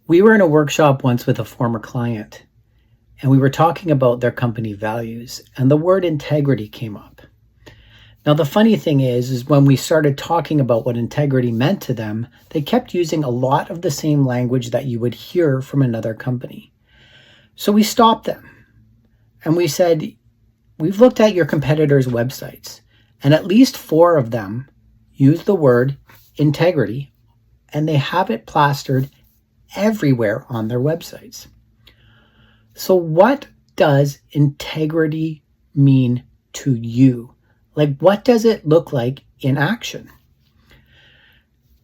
We were in a workshop once with a former client, and we were talking about their company values, and the word integrity came up. Now, the funny thing is when we started talking about what integrity meant to them, they kept using a lot of the same language that you would hear from another company. So we stopped them and we said, we've looked at your competitors' websites, and at least 4 of them use the word integrity, and they have it plastered everywhere on their websites. So what does integrity mean to you? Like, what does it look like in action?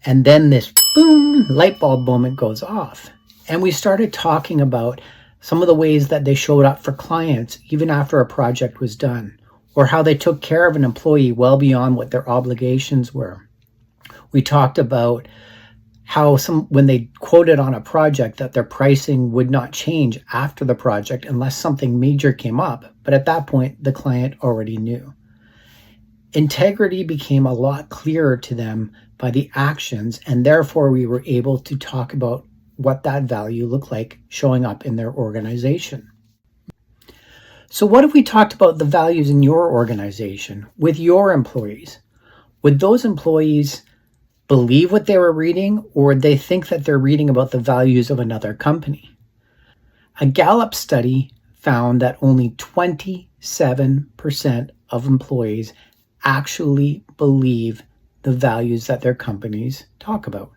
And then this boom, light bulb moment goes off. And we started talking about some of the ways that they showed up for clients even after a project was done, or how they took care of an employee well beyond what their obligations were. We talked about how when they quoted on a project that their pricing would not change after the project unless something major came up, but at that point the client already knew. Integrity became a lot clearer to them by the actions, and therefore we were able to talk about what that value looked like showing up in their organization. So what if we talked about the values in your organization with your employees? Would those employees believe what they were reading, or would they think that they're reading about the values of another company? A Gallup study found that only 27% of employees actually believe the values that their companies talk about.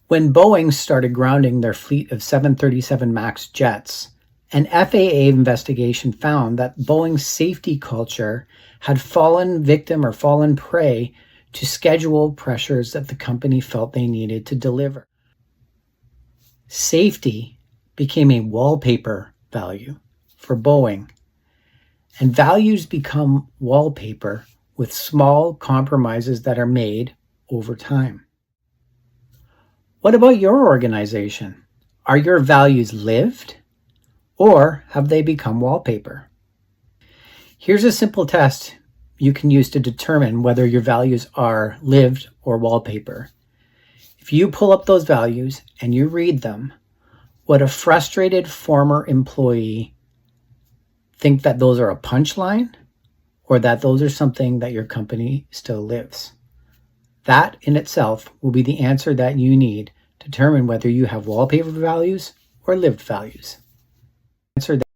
When Boeing started grounding their fleet of 737 MAX jets, an FAA investigation found that Boeing's safety culture had fallen victim or fallen prey to schedule pressures that the company felt they needed to deliver. Safety became a wallpaper value for Boeing, and values become wallpaper with small compromises that are made over time. What about your organization? Are your values lived, or have they become wallpaper? Here's a simple test you can use to determine whether your values are lived or wallpaper. If you pull up those values and you read them, would a frustrated former employee think that those are a punchline, or that those are something that your company still lives? That in itself will be the answer that you need to determine whether you have wallpaper values or lived values. Answer that